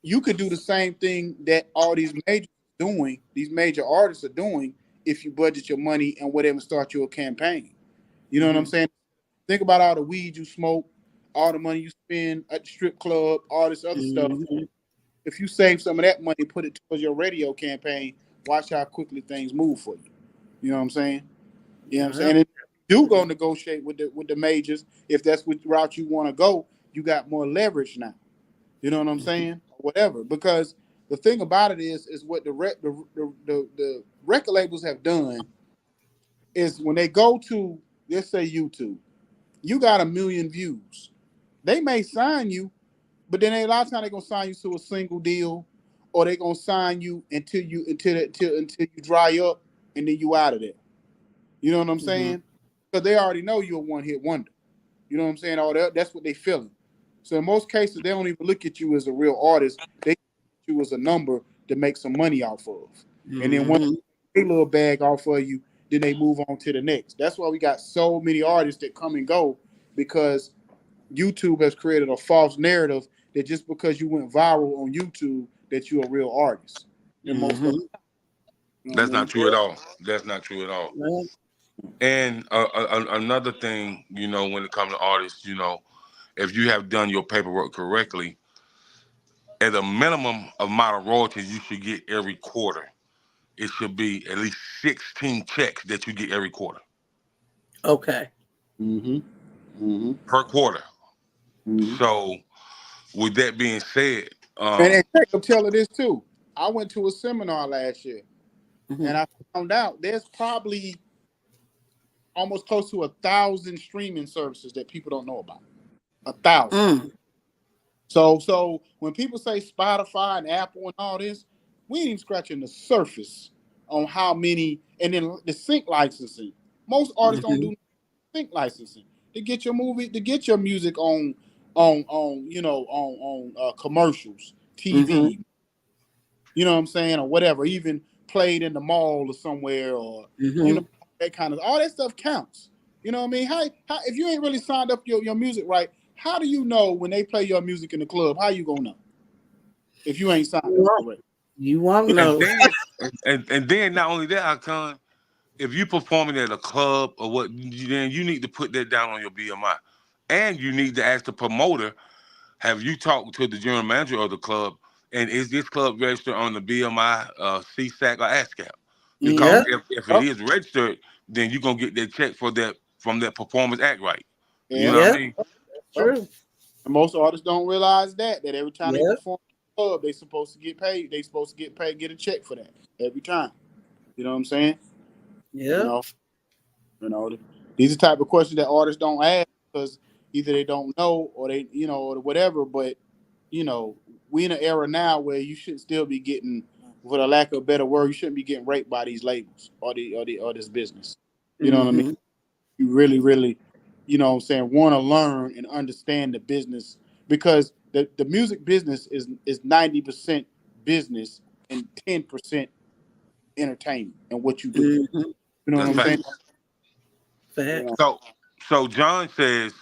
you could do the same thing that all these major artists are doing if you budget your money and whatever start your campaign. You know what I'm Mm-hmm. saying? Think about all the weed you smoke, all the money you spend at the strip club, all this other stuff. Mm-hmm. If you save some of that money, put it towards your radio campaign, watch how quickly things move for you. You know what I'm saying? You know what I'm Yeah. saying? And if you go negotiate with the majors, if that's what route you want to go, you got more leverage now. You know what I'm saying? Or whatever. Because the thing about it is what the record labels have done is when they go to, let's say, YouTube, you got 1 million views. They may sign you, but then a lot of times they're gonna sign you to a single deal, or they're gonna sign you until you dry up and then you out of there. You know what I'm Mm-hmm. saying? Because they already know you're a one hit wonder. You know what I'm saying? All that's what they feeling. So in most cases, they don't even look at you as a real artist. They look at you as a number to make some money off of. And then once they get a little bag off of you, then they move on to the next. That's why we got so many artists that come and go, because YouTube has created a false narrative that just because you went viral on YouTube that you're a real artist. And most of That's not true at all. That's not true at all. Right. And another thing, when it comes to artists, if you have done your paperwork correctly, at a minimum amount of royalties you should get every quarter, it should be at least 16 checks that you get every quarter. Okay. Per quarter. So, with that being said, and Jacob tell her this too. I went to a seminar last year, and I found out there's probably almost close to 1,000 streaming services that people don't know about. 1,000. So when people say Spotify and Apple and all this, we ain't even scratching the surface on how many. And then the sync licensing. Most artists don't do sync licensing to get your music on commercials, TV. You know what I'm saying, or whatever. Even played in the mall or somewhere, or that kind of, all that stuff counts. You know what I mean? How if you ain't really signed up your music right, how do you know when they play your music in the club? How you gonna know if you ain't signed up correct? You won't know. And then not only that, Icon, if you performing at a club or what, then you need to put that down on your BMI, and you need to ask the promoter, have you talked to the general manager of the club, and is this club registered on the BMI, CSAC, or ASCAP? Because if it is registered, then you're gonna get that check for that from that performance act right. You know what I mean? True. And most artists don't realize that every time they perform in the club, they supposed to get paid. They supposed to get paid, get a check for that every time. You know what I'm saying? Yeah. You know, these are the type of questions that artists don't ask because either they don't know or they, or whatever. But we in an era now where you should still be getting, for the lack of a better word, you shouldn't be getting raped by these labels or this business. You know what I mean? You really, really, want to learn and understand the business, because the music business is 90% business and 10% entertainment and what you do. You know what I'm saying? So John says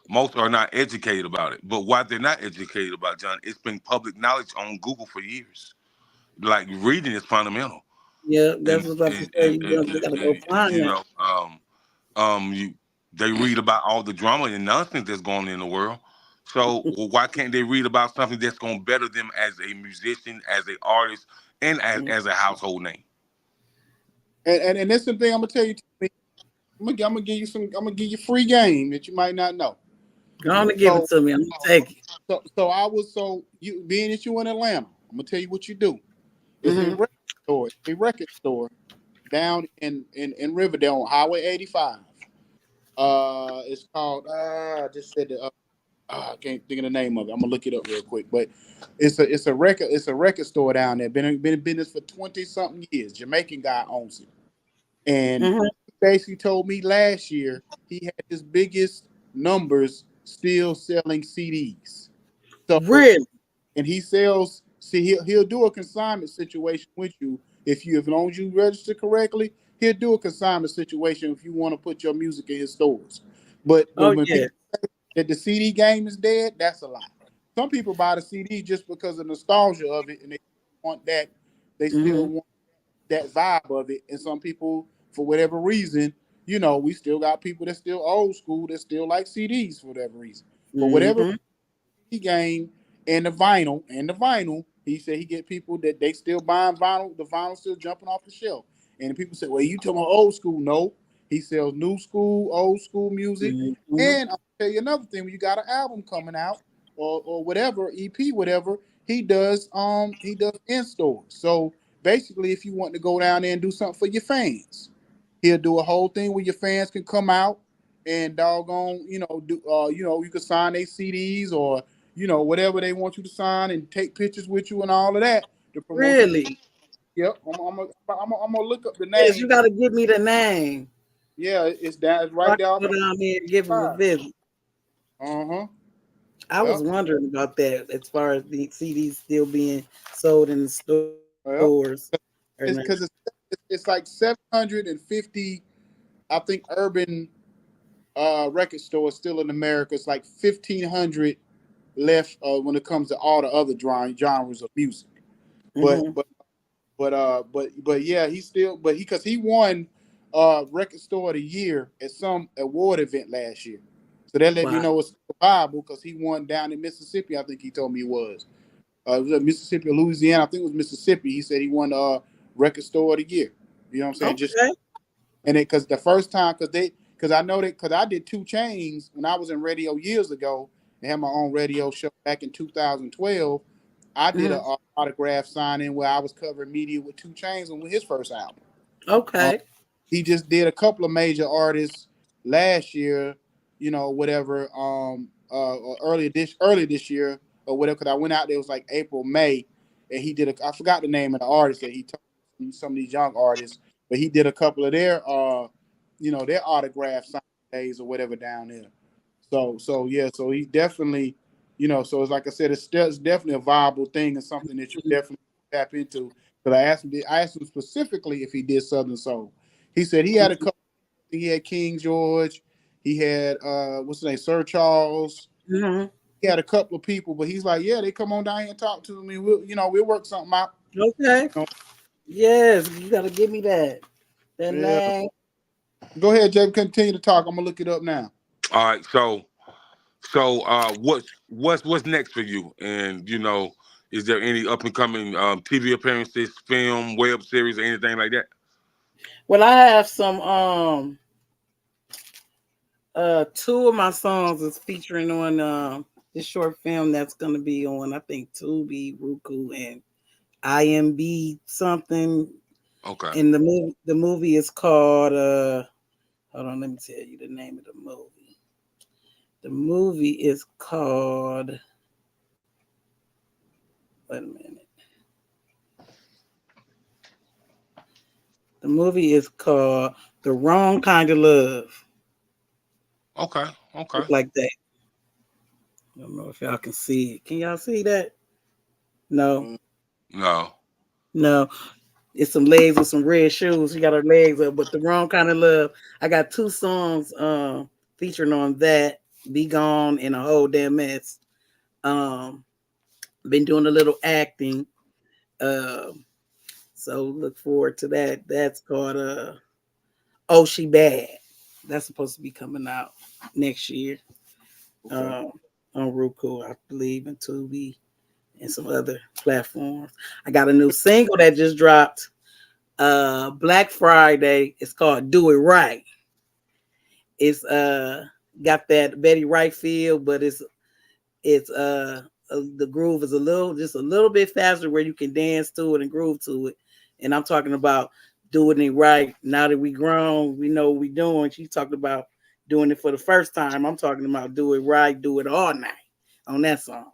most are not educated about it, but why they're not educated about it, John, it's been public knowledge on Google for years. Like, reading is fundamental. Yeah, that's what I was saying. You gotta go find it. They read about all the drama and nonsense that's going on in the world. So why can't they read about something that's going to better them as a musician, as an artist, and as a household name? And that's the thing I'm gonna tell you. I'm gonna give you free game that you might not know. Go on and give it to me. I'm gonna take it. So you being that you in Atlanta, I'm gonna tell you what you do. It's a record store down in Riverdale on Highway 85. It's called I just said that. I can't think of the name of it. I'm gonna look it up real quick. But it's a record store down there. Been in business for 20-something years. Jamaican guy owns it, and he basically told me last year he had his biggest numbers still selling CDs. So really, and he sells. See, he'll do a consignment situation with you if long as you register correctly. He'll do a consignment situation if you want to put your music in his stores. But when people say that the CD game is dead, that's a lie. Some people buy the CD just because of nostalgia of it, and they want that. They still want that vibe of it. And some people, for whatever reason, we still got people that's still old school that still like CDs for whatever reason. For whatever game and the vinyl, he said he get people that they still buying vinyl. The vinyl still jumping off the shelf. And people say, "Well, you talking about old school?" No, he sells new school, old school music. And I'll tell you another thing: when you got an album coming out or whatever, EP, whatever, he does in stores. So basically, if you want to go down there and do something for your fans, he'll do a whole thing where your fans can come out and doggone, you can sign their CDs or whatever they want you to sign and take pictures with you and all of that. Really? Yep. I'm gonna look up the name. Yes, you gotta give me the name. Yeah, it's down. It's right down. Go down there and give him a visit. I was wondering about that as far as the CDs still being sold in the stores. it's because it's like 750, I think, urban record stores still in America. It's like 1,500 left when it comes to all the other genres of music. But Mm-hmm. but yeah, he still because he won record store of the year at some award event last year. So that let me Wow. know it's viable because he won down in Mississippi. I think he told me it was Mississippi or Louisiana. I think it was Mississippi. He said he won record store of the year. You know what I'm saying? Just Okay. and it because the first time because I know that because I did 2 Chainz when I was in radio years ago and had my own radio show back in 2012. I did Mm-hmm. a autograph signing where I was covering media with 2 Chainz on his first album. Um, Okay. he just did a couple of major artists last year, whatever, early this year or whatever. Because I went out there, it was like April, May, and he did I forgot the name of the artist that he told some of these young artists, but he did a couple of their their autograph signing days or whatever down there. So yeah, so he definitely, so it's like I said, it's definitely a viable thing and something that you definitely tap into. But I asked him specifically if he did Southern Soul. He said he had a couple. He had King George. He had what's his name, Sir Charles. Mm-hmm. He had a couple of people, but he's like, yeah, they come on down here and talk to me. We'll work something out. Okay. You know? Yes, you gotta give me that Yeah. name. Go ahead, Jay. Continue to talk. I'm gonna look it up now. All right, what's next for you? And is there any up and coming TV appearances, film, web series, or anything like that? Well, I have some 2 of my songs is featuring on this short film that's gonna be on, I think, Tubi, Roku, and IMB something. Okay. And the movie is called hold on, let me tell you the name of the movie. The movie is called, wait a minute. The movie is called The Wrong Kind of Love. Okay. Okay. Look like that. I don't know if y'all can see it. Can y'all see that? No, No. no. It's some legs with some red shoes. She got her legs up, but The Wrong Kind of Love. I got 2 songs featuring on that. Be Gone and A Whole Damn Mess. Um, been doing a little acting. So look forward to that. That's called Oh She Bad. That's supposed to be coming out next year. Okay. On Roku, I believe, and Tubi and some other platforms. I got a new single that just dropped Black Friday. It's called Do It Right. It's got that Betty Wright feel, but it's the groove is just a little bit faster where you can dance to it and groove to it. And I'm talking about doing it right. Now that we grown, we know what we doing. She's talking about doing it for the first time. I'm talking about do it right, do it all night on that song.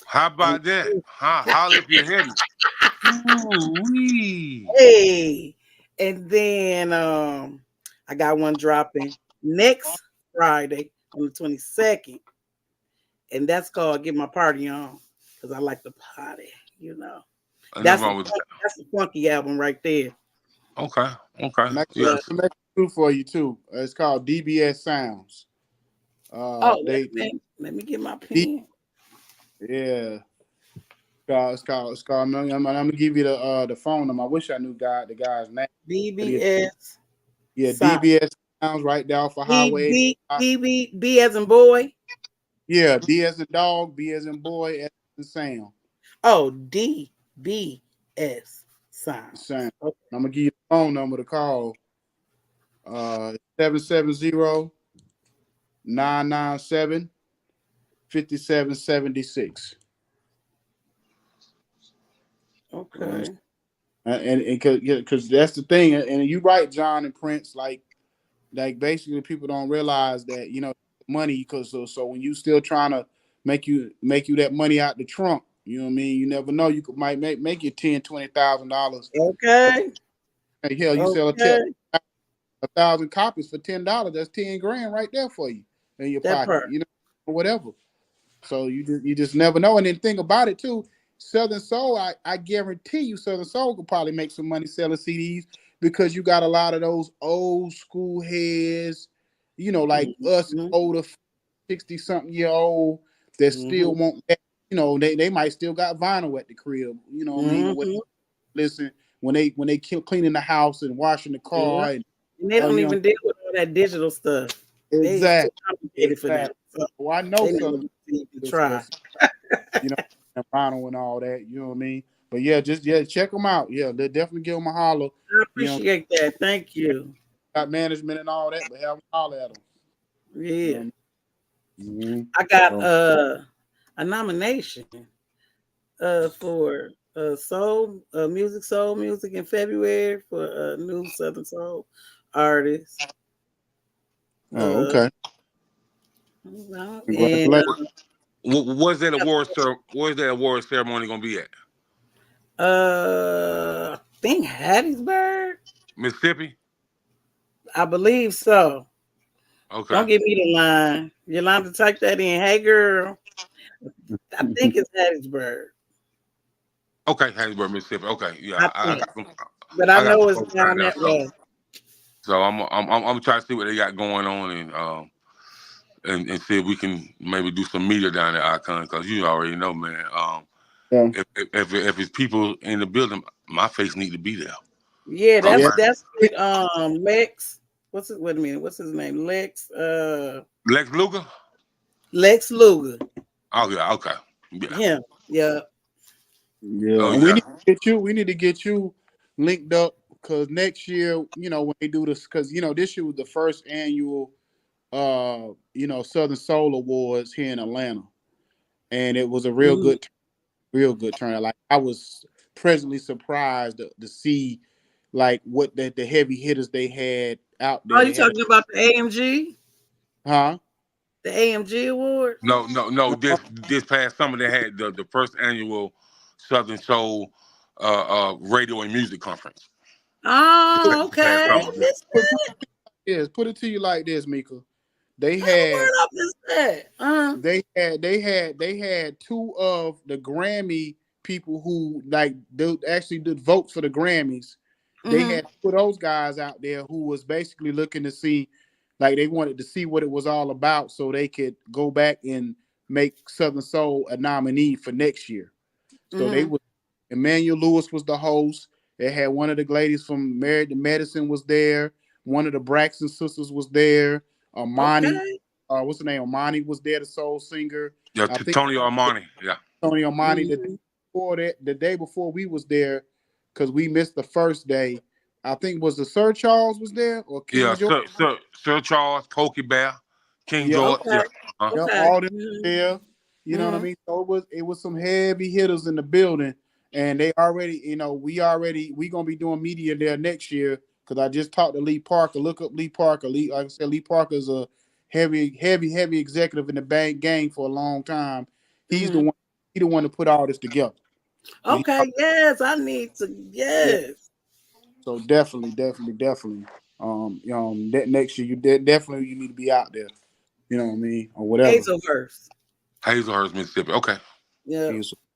How And about that? Holler if you're heavy. Ooh-wee. hey, and then I got one dropping next Friday on the 22nd, and that's called Get My Party On because I like to party. Ain't nothing That's a wrong with that. that's a funky album right there. Okay. Okay. And I Yeah. can make it true for you too. It's called DBS Sounds. Oh, wait They a minute. Let me get my D- pen. yeah. It's called. I'm gonna give you the phone number. I wish I knew the guy's name. But BBS yeah, sound. DBS Sounds right down for Highway 85. B as in boy. Yeah, D as in dog, B as in boy, S as in Sam. Oh, DBS sound. Sam. Okay. I'm gonna give you the phone number to call. 770 997 5776. Okay. And because that's the thing, and you right, John and Prince, like basically people don't realize that money because so when you still trying to make you that money out the trunk, you know what I mean. You never know, you might make you $10,000, $20,000. Okay. Hey, hell, you sell Okay. 1,000 copies for $10. That's 10 grand right there for you in your That pocket, part. or whatever. So you just never know. And then think about it too. Southern Soul, I guarantee you, Southern Soul could probably make some money selling CDs because you got a lot of those old school heads, like us older 60-something-year-old that still want that. They might still got vinyl at the crib, what I mean? Or listen, when they cleaning the house and washing the car, and they don't even deal with all that digital stuff. It's too complicated for them. So well, I know Southern to try. vinyl and all that. You know what I mean? But yeah, check them out. Yeah, they'll definitely give them a holler. I appreciate that. Thank you. Got management and all that, but have them holler at them. Yeah. I got a nomination for soul music in February for a new Southern Soul artist. Okay. Where's that award ceremony gonna be at? I think Hattiesburg, Mississippi. I believe so. Okay. Don't give me the line. Yolanda, type that in. Hey, girl. I think it's Hattiesburg. Okay, Hattiesburg, Mississippi. Okay, yeah. But I know it's down that way. So I'm trying to see what they got going on and see if we can maybe do some media down at Icon, because you already know, man. If it's people in the building, my face need to be there. Yeah, that's Lex. Wait a minute, what's his name? Lex Luger? Lex Luger. Oh yeah, okay. Yeah. Yeah. Yeah. Oh, we need to get you linked up, because next year, when they do this, because this year was the first annual Southern Soul Awards here in Atlanta. And it was a real good turnout. Like, I was pleasantly surprised to see like what the heavy hitters they had out there. Are you talking about the AMG? Huh? The AMG Award? No. This past summer they had the first annual Southern Soul radio and music conference. Oh, okay. Yes, put it to you like this, Meeka. They had they had two of the Grammy people who they actually did votes for the Grammys. They had two of those guys out there who was basically looking to see, like, they wanted to see what it was all about so they could go back and make Southern Soul a nominee for next year. So they was Emmanuel Lewis was the host. They had one of the ladies from Married to Medicine was there. One of the Braxton sisters was there. Armani, what's the name? Armani was there, the soul singer. Yeah, Tony Armani. Yeah, Tony Armani. The day before we was there, because we missed the first day. I think was the Sir Charles was there or King George? Sir Charles, Pokey Bear, King George. Okay. All them there. You know what I mean? So it was some heavy hitters in the building, and they already, we gonna be doing media there next year, because I just talked to Lee Parker. Look up Lee Parker. Like I said, Lee Parker is a heavy executive in the bank gang for a long time. He's the one. He the one to put all this together. Okay. Yes, I need to. Yes. Yeah. So definitely. That next year you definitely you need to be out there. You know what I mean, or whatever. Hazelhurst, Mississippi. Okay. Yeah.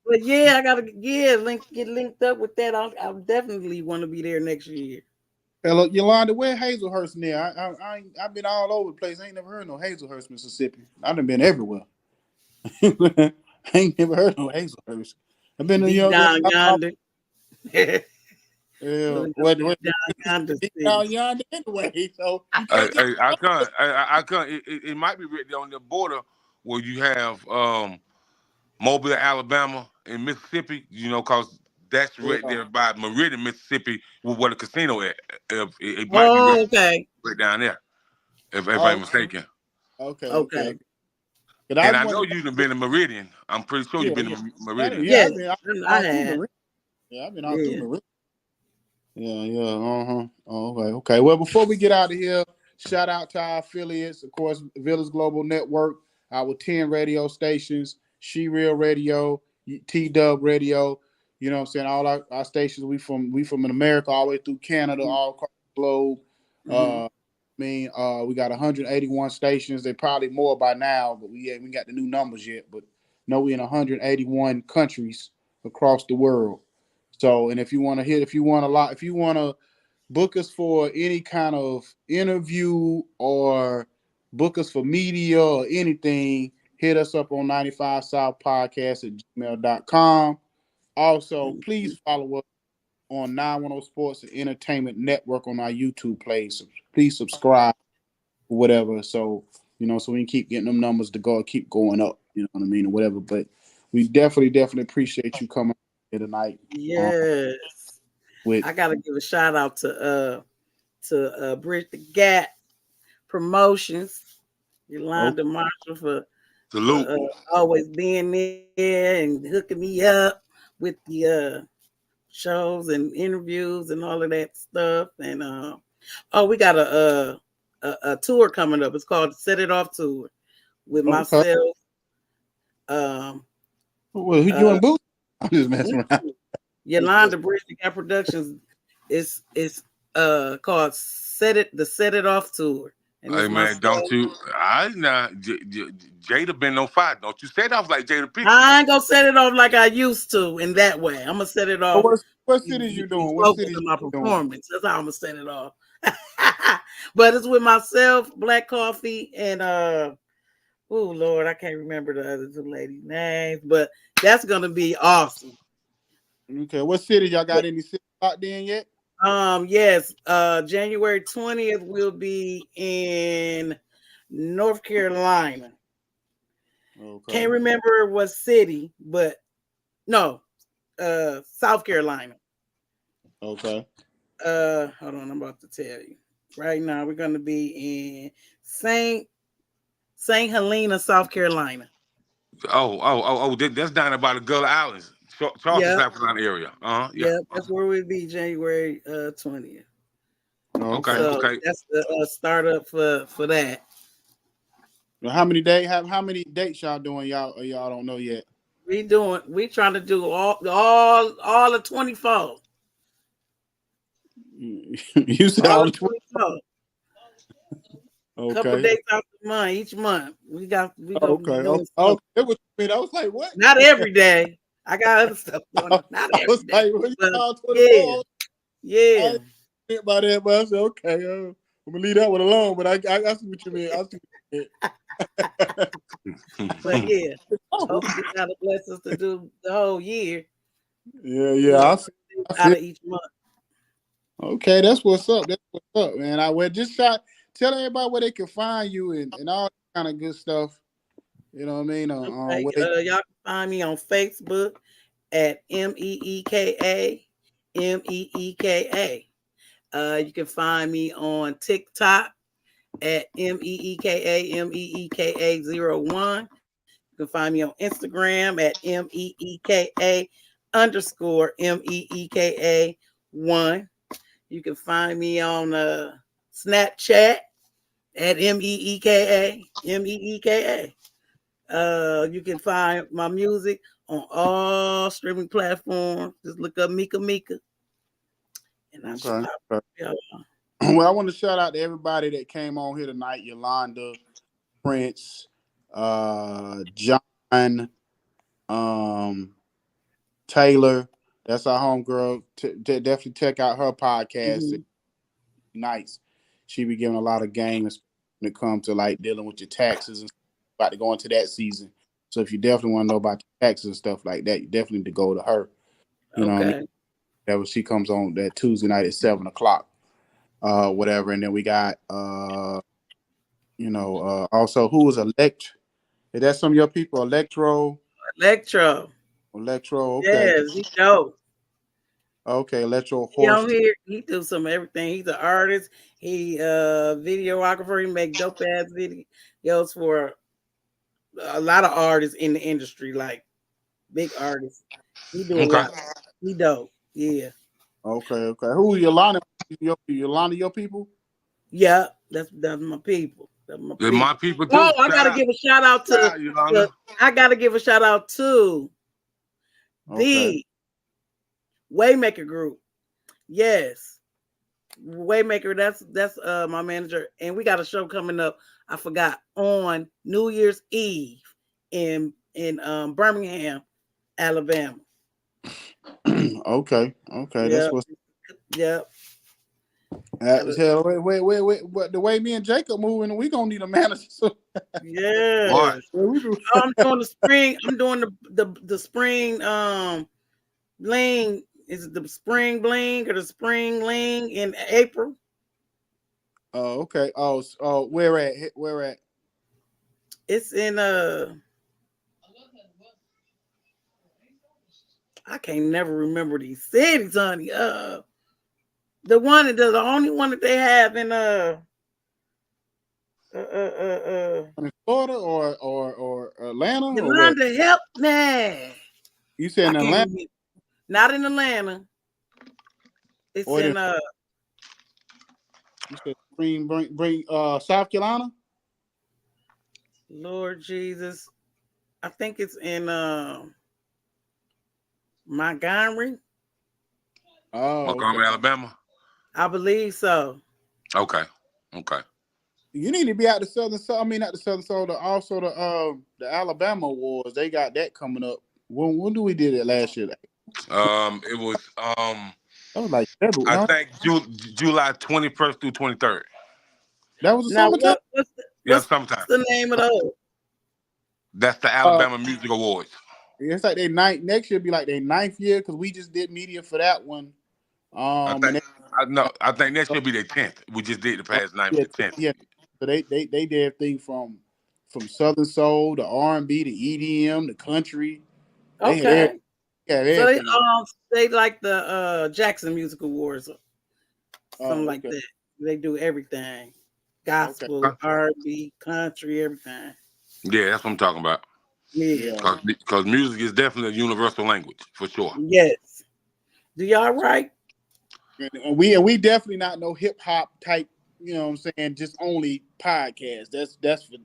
But yeah, I gotta get linked up with that. I'll definitely want to be there next year. Hello, Yolanda, where Hazelhurst near? I've been all over the place. I ain't never heard no Hazelhurst, Mississippi. I done been everywhere. I ain't never heard no Hazelhurst. I've been to down yonder. Down yonder anyway. So I can't. It might be written on the border where you have Mobile, Alabama, and Mississippi. Because that's right there by Meridian, Mississippi, where the casino at. It might be right down there, if I'm mistaken. Okay. And I know you've been in Meridian. I'm pretty sure you've been in Meridian. I've been out through Meridian. Yeah. Okay. Well, before we get out of here, shout out to our affiliates, of course, Village Global Network, our 10 radio stations, She Real Radio, T-Dub Radio. You know what I'm saying? All our stations, we from in America all the way through Canada, all across the globe. We got 181 stations. They're probably more by now, but we haven't got the new numbers yet. But no, we in 181 countries across the world. So, and if you want to book us for any kind of interview or book us for media or anything, hit us up on 95 South Podcast at gmail.com. Also, please follow us on 910 Sports and Entertainment Network on our YouTube page. Please subscribe, whatever. So, so we can keep getting them numbers to keep going up, you know what I mean, or whatever. But we definitely appreciate you coming here tonight. Yes. I gotta give a shout out to Bridge the Gap Promotions, Yolanda Marshall for always being there and hooking me up with the shows and interviews and all of that stuff. And we got a tour coming up. It's called Set It Off Tour with myself. Well, who you and Boots? I'm just messing around. Yolanda Bridge the Gap Productions is called Set It Off Tour. And hey man, don't you? Jada been on fire. Don't you set it off like Jada Pinkett? I ain't gonna set it off like I used to in that way. I'm gonna set it off. What cities you doing? What cities my performance? Doing? That's how I'm gonna set it off. But it's with myself, Black Coffee, and oh Lord, I can't remember the other two ladies' names, but that's gonna be awesome. Okay, what city y'all got? Any city locked in yet? Yes. January 20th will be in North Carolina. Okay. Can't remember what city, but no, South Carolina. Okay. Hold on, I'm about to tell you. Right now, we're gonna be in Saint Helena, South Carolina. Oh, that's down about the Gullah Islands. Charleston, South Carolina area. Yeah, that's where we'll be January 20th. Okay, so okay. That's the startup for that. Well, how many dates y'all doing? Y'all don't know yet. We trying to do all of 24. You said all of 24. Okay. Couple days out the month, each month. We go. Okay. It was. I was like, what? Not every day. I got other stuff going on. Not every day. Like, yeah. By that, but I said, okay, I'm gonna leave that one alone. But I see what you mean. I see what you mean. But yeah, hopefully God bless us to do the whole year. Yeah. I see. Out of each month. Okay, that's what's up. That's what's up, man. Tell everybody where they can find you and all that kind of good stuff. You know what I mean? Okay. Y'all can find me on Facebook at Meeka Meeka. You can find me on TikTok at Meeka01. You can find me on Instagram at Meeka_Meeka1. You can find me on Snapchat at Meeka. You can find my music on all streaming platforms. Just look up Meeka Meeka. And okay. Well, I want to shout out to everybody that came on here tonight. Yolanda, Prince, John, Taylor. That's our homegirl. Definitely check out her podcast. Mm-hmm. Nice. She be giving a lot of game when it comes to like dealing with your taxes and stuff. About to go into that season. So if you definitely want to know about your taxes and stuff like that, you definitely need to go to her. You know what I mean? That was, she comes on that Tuesday night at 7:00, whatever. And then we got, also who was Is that some of your people? Electro. Okay. Yes, he dope. Okay, Electro Horse. He do some everything. He's an artist. He videographer. He make dope ass videos for a lot of artists in the industry, like big artists. He do a lot. He dope. Yeah. Okay. Who Yolanda? Yolanda, your people? Yeah, that's my people. That's my people too. Oh, I gotta give a shout out to. I gotta give a shout out to the Waymaker Group. Yes, Waymaker. That's my manager, and we got a show coming up. I forgot on New Year's Eve in Birmingham, Alabama. Okay. That's what's. Yep. Wait. But the way me and Jacob moving, we gonna need a manager. So. Yeah. What? I'm doing the spring. I'm doing the spring bling. Is it the spring bling or the spring bling in April? Oh, okay. Oh, where at? It's in I can't never remember these cities, honey. The only one that they have in In Florida or Atlanta or where? Yolanda, help me. You said in Atlanta? Not in Atlanta. It's or in You said bring South Carolina? Lord Jesus. I think it's in Montgomery. Oh, Montgomery, okay. Alabama. I believe so. Okay. You need to be out the southern soul. I mean, not the southern soul. Also the Alabama Awards. They got that coming up. When do we did it last year? It was That was like February. I No? think July 21st through 23rd. That was the Now, summertime. Yeah, sometime. What's the name of those? That's the Alabama Music Awards. It's like next year be like their 9th year because we just did media for that one. I think next year will be their 10th. We just did the past 9th to 10th. Yeah. So they did everything from Southern Soul to R&B to EDM to country. Okay. So they like the Jackson Music Awards, something like that. They do everything, gospel, R&B, country, everything. Yeah, that's what I'm talking about. Yeah, because music is definitely a universal language for sure. Yes. Do y'all write? And we definitely not no hip hop type. You know what I'm saying? Just only podcast. That's for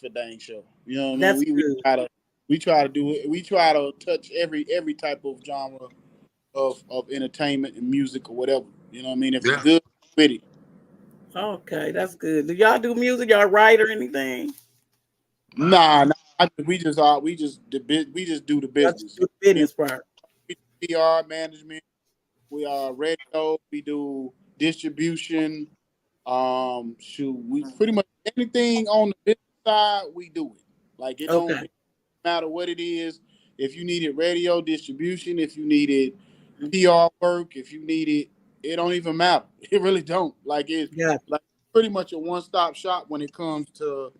dang sure. You know what I mean? We try to do it. We try to touch every type of genre of entertainment and music or whatever. You know what I mean? If it's good, with it. Okay, that's good. Do y'all do music? Y'all write or anything? Nah. We just do the business. The business part. We do PR management. We are radio. We do distribution. We pretty much anything on the business side, we do it. Like it don't matter what it is. If you needed radio distribution, if you needed PR work, if you needed, it don't even matter. It really don't. Like like pretty much a one-stop shop when it comes to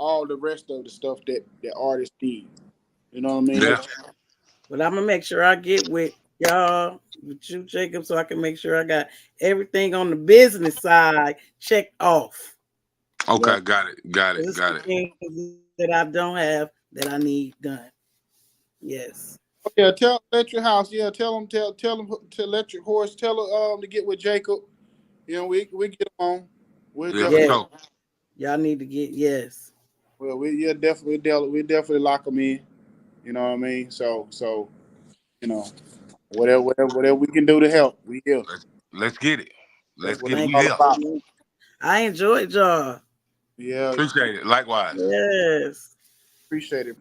all the rest of the stuff that artists need. You know what I mean? Yeah. But I'm gonna make sure I get with y'all, with you, Jacob, so I can make sure I got everything on the business side checked off. Okay, got it. That I don't have that I need done. Yes. Yeah, tell Electric House. Yeah, tell them to Electric Horse. Tell her to get with Jacob. You know, we get them on. Y'all need to get Well, we definitely lock them in. You know what I mean? So you know, whatever we can do to help, we here. Let's get it. Let's get it. We here. I enjoyed y'all. Yeah, appreciate it. Likewise. Yes, appreciate it.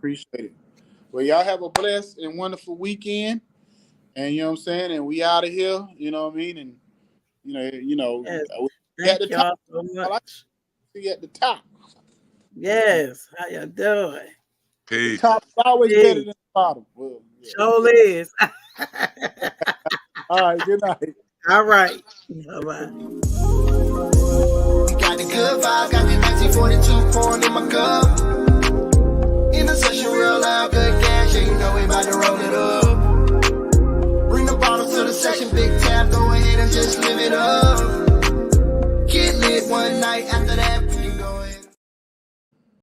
Well, y'all have a blessed and wonderful weekend, and you know what I'm saying. And we out of here. You know what I mean? And you know. Yes. Thank y'all so much. See you at the top. Yes, how y'all doing? Peace. The top is always better than the bottom. Well, Sure is. All right, good night. All right. Bye-bye. We got the good vibe, got the 1942 pouring in my cup.